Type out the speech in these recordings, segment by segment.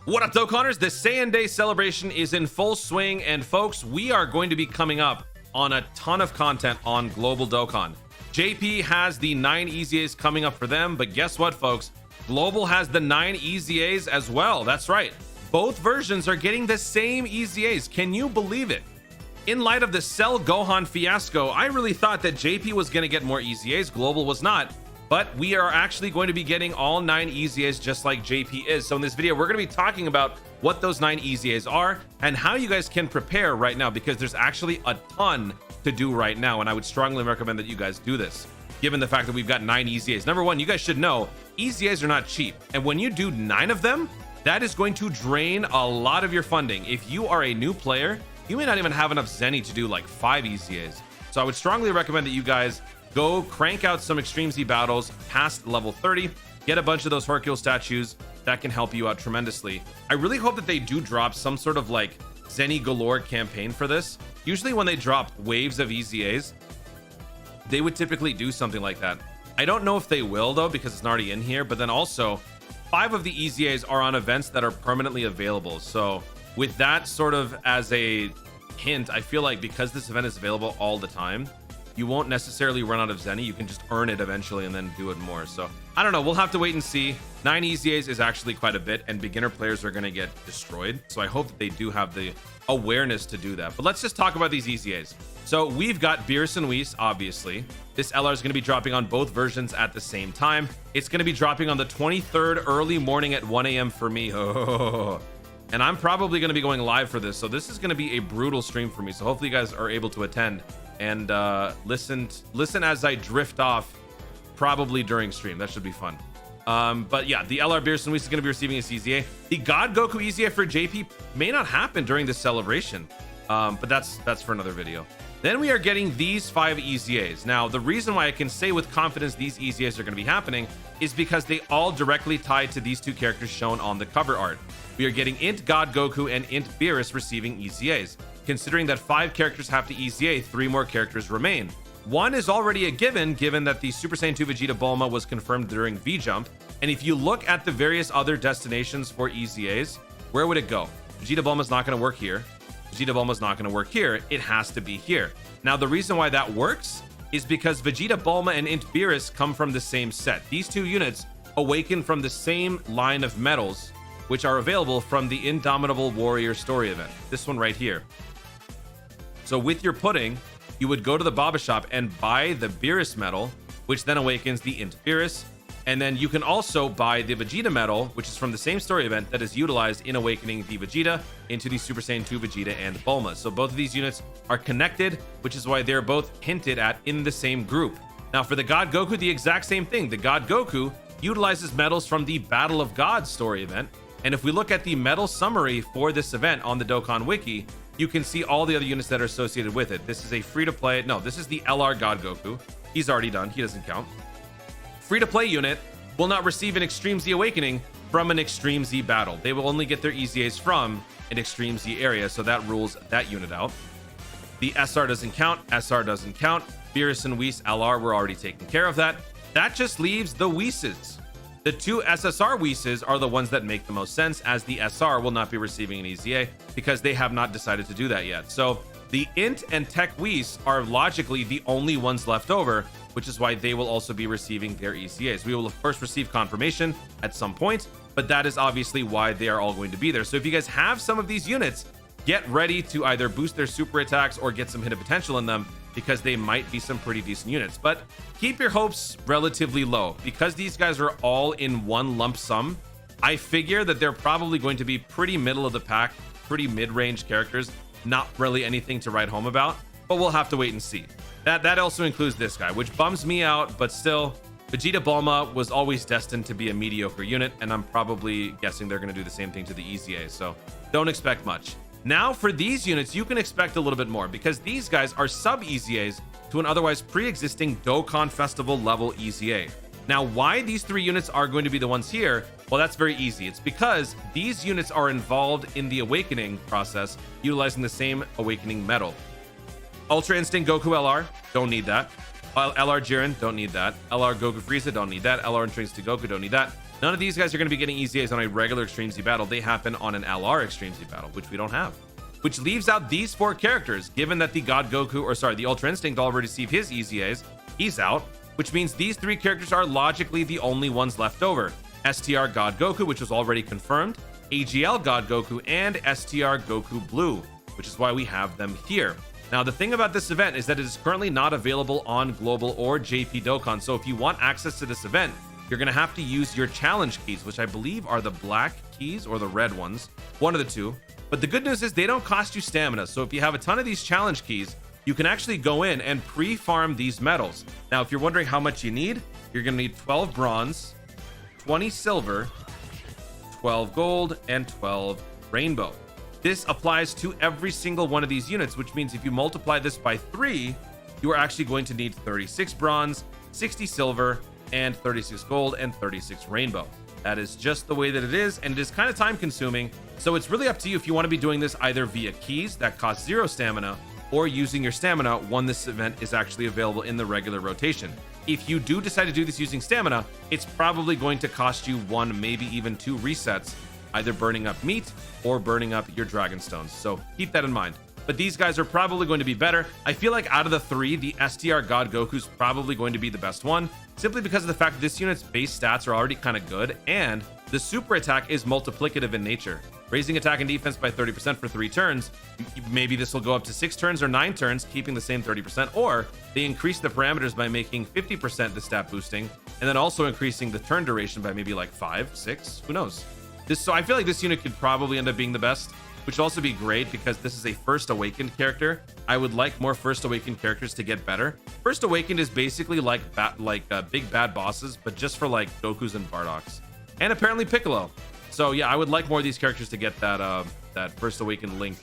What up, Dokkanners? The Saiyan Day celebration is in full swing, and folks, we are going to be coming up on a ton of content on Global Dokkan. JP has the 9 EZAs coming up for them, but guess what, folks? Global has the 9 EZAs as well. That's right. Both versions are getting the same EZAs. Can you believe it? In light of the Cell Gohan fiasco, I really thought that JP was going to get more EZAs. Global was not. But we are actually going to be getting all 9 EZAs just like JP is. So in this video, we're going to be talking about what those 9 EZAs are and how you guys can prepare right now, because there's actually a ton to do right now. And I would strongly recommend that you guys do this, given the fact that we've got 9 EZAs. Number one, you guys should know EZAs are not cheap. And when you do 9 of them, that is going to drain a lot of your funding. If you are a new player, you may not even have enough Zenny to do like 5 EZAs. So I would strongly recommend that you guys go crank out some Extreme Z battles past level 30, get a bunch of those Hercule statues. That can help you out tremendously. I really hope that they do drop some sort of like Zenny Galore campaign for this. Usually when they drop waves of EZAs, they would typically do something like that. I don't know if they will though, because it's already in here, but then also 5 of the EZAs are on events that are permanently available. So with that sort of as a hint, I feel like because this event is available all the time, you won't necessarily run out of Zenny. You can just earn it eventually and then do it more. So I don't know. We'll have to wait and see. 9 EZAs is actually quite a bit, and beginner players are going to get destroyed. So I hope that they do have the awareness to do that. But let's just talk about these EZAs. So we've got Beerus and Whis, obviously. This LR is going to be dropping on both versions at the same time. It's going to be dropping on the 23rd early morning at 1 a.m. for me. Oh. And I'm probably going to be going live for this. So this is going to be a brutal stream for me. So hopefully you guys are able to attend and listen as I drift off, probably during stream. That should be fun. But yeah, the LR Beerus and Whis is going to be receiving his EZA. The God Goku EZA for JP may not happen during this celebration, but that's for another video. Then we are getting these 5 EZAs. Now, the reason why I can say with confidence these EZAs are going to be happening is because they all directly tie to these 2 characters shown on the cover art. We are getting Int God Goku and Int Beerus receiving EZAs. Considering that 5 characters have to EZA, 3 more characters remain. 1 is already a given that the Super Saiyan 2 Vegeta Bulma was confirmed during V-Jump. And if you look at the various other destinations for EZAs, where would it go? Vegeta Bulma's not going to work here. Vegeta Bulma's not going to work here. It has to be here. Now, the reason why that works is because Vegeta Bulma and Int Beerus come from the same set. These 2 units awaken from the same line of medals, which are available from the Indomitable Warrior story event. This one right here. So with your pudding, you would go to the Baba shop and buy the Beerus medal, which then awakens the Int Beerus. And then you can also buy the Vegeta medal, which is from the same story event that is utilized in awakening the Vegeta into the Super Saiyan 2 Vegeta and Bulma. So both of these units are connected, which is why they're both hinted at in the same group. Now for the God Goku, the exact same thing. The God Goku utilizes medals from the Battle of Gods story event. And if we look at the medal summary for this event on the Dokkan Wiki, you can see all the other units that are associated with it. This is a free-to-play. No, this is the LR God Goku. He's already done. He doesn't count. Free-to-play unit will not receive an Extreme Z Awakening from an Extreme Z battle. They will only get their EZAs from an Extreme Z area, so that rules that unit out. The SR doesn't count. SR doesn't count. Beerus and Whis LR, we're already taking care of that. That just leaves the Whises. The 2 SSR Whises are the ones that make the most sense, as the SR will not be receiving an EZA because they have not decided to do that yet. So the Int and Tech Whis are logically the only ones left over, which is why they will also be receiving their EZAs. We will of course receive confirmation at some point, but that is obviously why they are all going to be there. So if you guys have some of these units, get ready to either boost their super attacks or get some hidden potential in them, because they might be some pretty decent units. But keep your hopes relatively low, because these guys are all in one lump sum. I figure that they're probably going to be pretty middle of the pack, pretty mid-range characters, not really anything to write home about, but we'll have to wait and see. That also includes this guy, which bums me out, but still, Vegeta Bulma was always destined to be a mediocre unit, and I'm probably guessing they're going to do the same thing to the EZA, so don't expect much. Now for these units, you can expect a little bit more, because these guys are sub-EZAs to an otherwise pre-existing Dokkan Festival level EZA. Now, why these 3 units are going to be the ones here? Well, that's very easy. It's because these units are involved in the awakening process, utilizing the same awakening medal. Ultra Instinct Goku LR, don't need that. LR Jiren, don't need that. LR Goku Frieza, don't need that. LR Intrinsic Goku, don't need that. None of these guys are going to be getting EZAs on a regular Extreme Z battle. They happen on an LR Extreme Z battle, which we don't have. Which leaves out these 4 characters, given that the God Goku, or sorry, the Ultra Instinct already received his EZAs. He's out, which means these 3 characters are logically the only ones left over. STR God Goku, which was already confirmed, AGL God Goku, and STR Goku Blue, which is why we have them here. Now, the thing about this event is that it is currently not available on Global or JP Dokkan, so if you want access to this event, you're going to have to use your challenge keys, which I believe are the black keys or the red ones, one of the two. But the good news is they don't cost you stamina, so if you have a ton of these challenge keys, you can actually go in and pre-farm these medals. Now, if you're wondering how much you need, you're going to need 12 bronze, 20 silver, 12 gold, and 12 rainbow. This applies to every single one of these units, which means if you multiply this by 3, you are actually going to need 36 bronze, 60 silver, and 36 gold, and 36 rainbow. That is just the way that it is, and it is kind of time consuming. So it's really up to you if you want to be doing this either via keys that cost 0 stamina, or using your stamina when this event is actually available in the regular rotation. If you do decide to do this using stamina, it's probably going to cost you 1, maybe even 2 resets, either burning up meat or burning up your dragon stones. So keep that in mind. But these guys are probably going to be better. I feel like out of the 3, the STR God Goku is probably going to be the best one, simply because of the fact that this unit's base stats are already kind of good, and the super attack is multiplicative in nature, raising attack and defense by 30% for 3 turns. Maybe this will go up to 6 turns or 9 turns, keeping the same 30%, or they increase the parameters by making 50% the stat boosting, and then also increasing the turn duration by maybe like 5, 6, who knows. So I feel like this unit could probably end up being the best, which would also be great because this is a First Awakened character. I would like more First Awakened characters to get better. First Awakened is basically like big bad bosses, but just for like Gokus and Bardoks, and apparently Piccolo. So yeah, I would like more of these characters to get that First Awakened link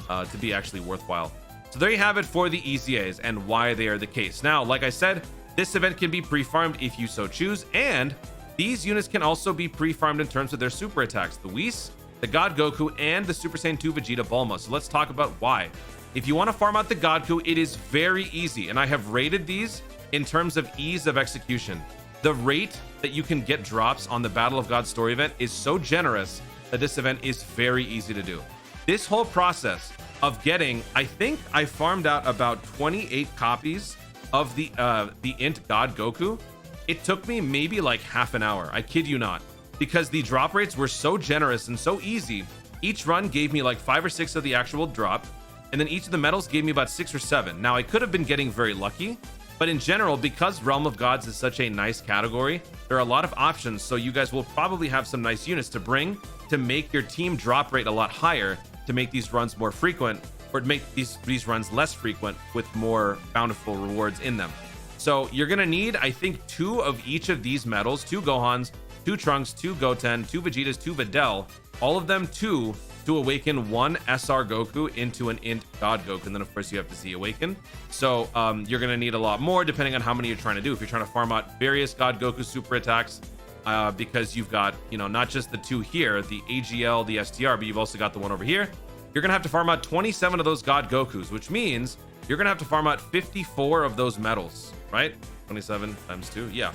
to be actually worthwhile. So there you have it for the EZAs and why they are the case. Now, like I said, this event can be pre-farmed if you so choose, and these units can also be pre-farmed in terms of their super attacks. The Whis, the God Goku, and the Super Saiyan 2 Vegeta Bulma. So let's talk about why. If you want to farm out the Goku, it is very easy, and I have rated these in terms of ease of execution. The rate that you can get drops on the Battle of God story event is so generous that this event is very easy to do. This whole process of getting, I think I farmed out about 28 copies of the Int God Goku. It took me maybe like half an hour. I kid you not. Because the drop rates were so generous and so easy. Each run gave me like 5 or 6 of the actual drop, and then each of the medals gave me about 6 or 7. Now, I could have been getting very lucky, but in general, because Realm of Gods is such a nice category, there are a lot of options, so you guys will probably have some nice units to bring to make your team drop rate a lot higher, to make these runs more frequent, or to make these runs less frequent with more bountiful rewards in them. So you're gonna need, I think, 2 of each of these medals, 2 Gohans, 2 Trunks, 2 Goten, 2 Vegetas, 2 Videl, all of them 2 to awaken 1 SR Goku into an Int God Goku, and then of course you have to Z awaken. So you're gonna need a lot more depending on how many you're trying to do. If you're trying to farm out various God Goku super attacks, because you've got, you know, not just the 2 here, the AGL, the STR, but you've also got the one over here, you're gonna have to farm out 27 of those God Gokus, which means you're gonna have to farm out 54 of those medals, right? 27 times 2, yeah.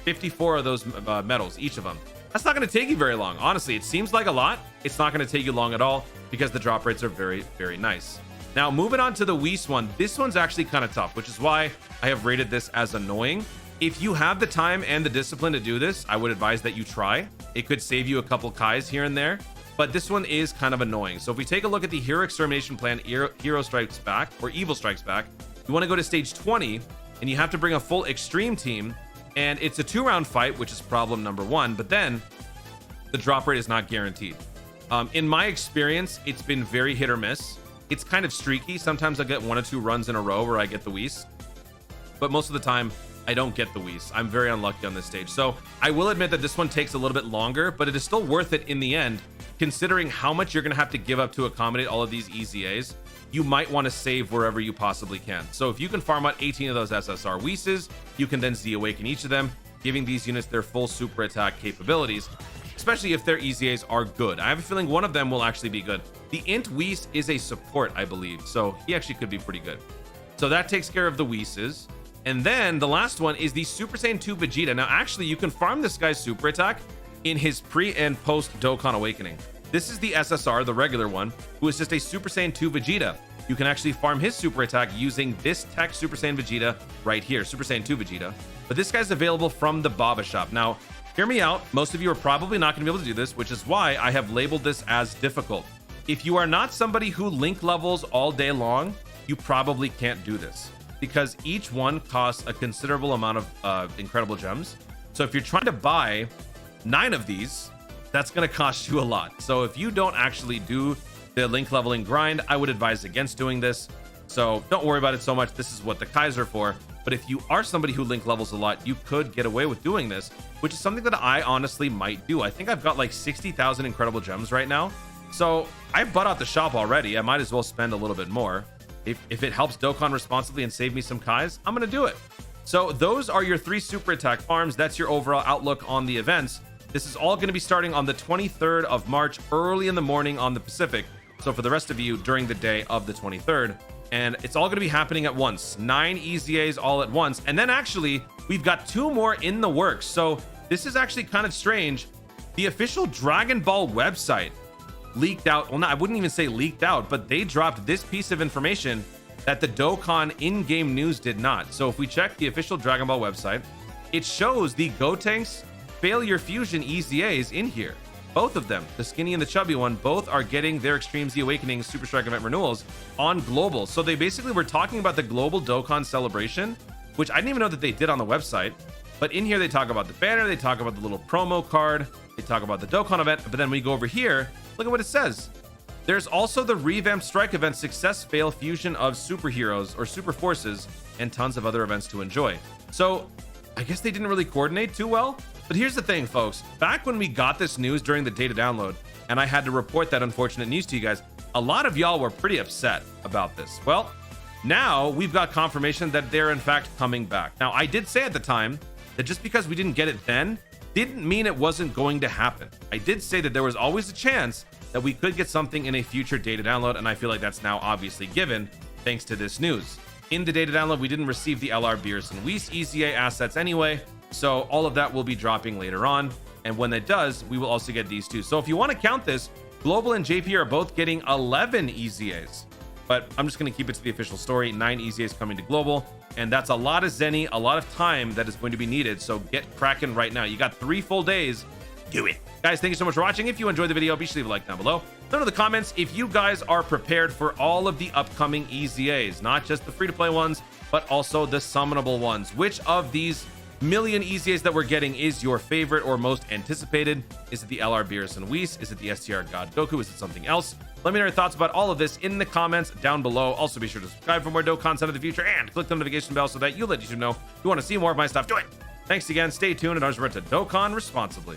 54 of those medals, each of them. That's not going to take you very long. Honestly, it seems like a lot. It's not going to take you long at all because the drop rates are very, very nice. Now, moving on to the Whis one. This one's actually kind of tough, which is why I have rated this as annoying. If you have the time and the discipline to do this, I would advise that you try. It could save you a couple Kais here and there, but this one is kind of annoying. So if we take a look at the Hero Extermination Plan, Hero Strikes Back, or Evil Strikes Back, you want to go to stage 20, and you have to bring a full extreme team. And it's a 2-round fight, which is problem number 1, but then the drop rate is not guaranteed. In my experience, it's been very hit or miss. It's kind of streaky. Sometimes I get 1 or 2 runs in a row where I get the Whis, but most of the time I don't get the Whis. I'm very unlucky on this stage. So I will admit that this one takes a little bit longer, but it is still worth it in the end, considering how much you're going to have to give up to accommodate all of these EZAs. You might want to save wherever you possibly can. So if you can farm out 18 of those SSR Whis, you can then Z awaken each of them, giving these units their full super attack capabilities, especially if their EZAs are good. I have a feeling one of them will actually be good. The Int Whis is a support, I believe, so he actually could be pretty good. So that takes care of the Whis. And then the last one is the Super Saiyan 2 Vegeta. Now, actually, you can farm this guy's super attack in his pre and post Dokkan Awakening. This is the SSR, the regular one, who is just a Super Saiyan 2 Vegeta. You can actually farm his super attack using this tech Super Saiyan Vegeta right here, Super Saiyan 2 Vegeta. But this guy's available from the Baba shop. Now, hear me out. Most of you are probably not going to be able to do this, which is why I have labeled this as difficult. If you are not somebody who link levels all day long, you probably can't do this because each one costs a considerable amount of incredible gems. So if you're trying to buy 9 of these, that's going to cost you a lot. So if you don't actually do the link leveling grind, I would advise against doing this. So don't worry about it so much. This is what the Kais are for. But if you are somebody who link levels a lot, you could get away with doing this, which is something that I honestly might do. I think I've got like 60,000 incredible gems right now. So I've bought out the shop already. I might as well spend a little bit more. If it helps Dokkan responsibly and save me some Kais, I'm going to do it. So those are your 3 super attack farms. That's your overall outlook on the events. This is all going to be starting on the 23rd of March, early in the morning on the Pacific. So for the rest of you, during the day of the 23rd. And it's all going to be happening at once. 9 EZAs all at once. And then actually, we've got 2 more in the works. So this is actually kind of strange. The official Dragon Ball website leaked out. Well, no, I wouldn't even say leaked out, but they dropped this piece of information that the Dokkan in-game news did not. So if we check the official Dragon Ball website, it shows the Gotenks Failure Fusion EZAs in here. Both of them, the skinny and the chubby one, both are getting their Extreme Z Awakening Super Strike event renewals on global. So they basically were talking about the global Dokkan celebration, which I didn't even know that they did on the website. But in here, they talk about the banner, they talk about the little promo card, they talk about the Dokkan event. But then we go over here, look at what it says. There's also the revamped strike event success fail fusion of superheroes or super forces and tons of other events to enjoy. So I guess they didn't really coordinate too well. But here's the thing, folks. Back when we got this news during the data download, and I had to report that unfortunate news to you guys, a lot of y'all were pretty upset about this. Well, now we've got confirmation that they're in fact coming back. Now, I did say at the time that just because we didn't get it then, didn't mean it wasn't going to happen. I did say that there was always a chance that we could get something in a future data download, and I feel like that's now obviously given thanks to this news. In the data download, we didn't receive the LR Beers and Weiss EZA assets anyway, so all of that will be dropping later on, and when it does, we will also get these 2. So if you want to count this, Global and JP are both getting 11 EZAs, but I'm just going to keep it to the official story. 9 EZAs coming to Global, and that's a lot of Zenny, a lot of time that is going to be needed, so get cracking right now. You got 3 full days. Do it. Guys, thank you so much for watching. If you enjoyed the video, be sure to leave a like down below. Let me know in the comments if you guys are prepared for all of the upcoming EZAs, not just the free-to-play ones, but also the summonable ones. Which of these million EZAs that we're getting is your favorite or most anticipated? Is it the LR Beerus and Weiss? Is it the STR God Goku? Is it something else? Let me know your thoughts about all of this in the comments down below. Also, be sure to subscribe for more Dokkan content in the future and click the notification bell so that you'll let YouTube know if you want to see more of my stuff. Do it. Thanks again. Stay tuned and remember to Dokkan responsibly.